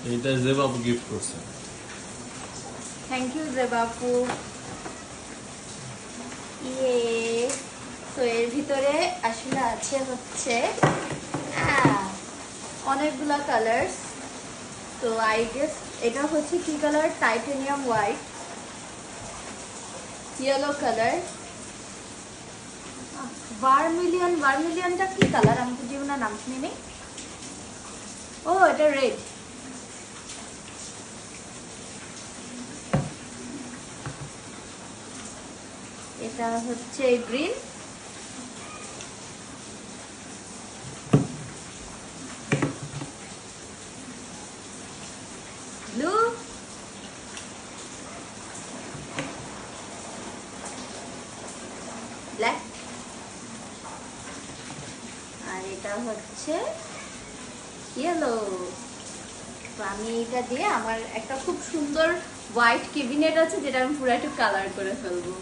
এটা জেবাবু গিফট করছে। থ্যাংক ইউ জেবাবু। ইয়ে, তো এর ভিতরে আসলে আছে হচ্ছে অনেকগুলা কালার্স। তো আই গেস এটা হচ্ছে কি colour, titanium white, yellow colour, vermilion. ভার্মিলিয়নটা কি কালার আমি তো জীবনে নাম শুনিনি। ও এটা রেড। এটা হচ্ছে গ্রিন, ব্লু, ব্ল্যাক, আর এটা হচ্ছে ইয়েলো। তো আমি এটা দিয়ে আমার একটা খুব সুন্দর হোয়াইট ক্যাবিনেট আছে যেটা আমি পুরো একটু কালার করে ফেলবো।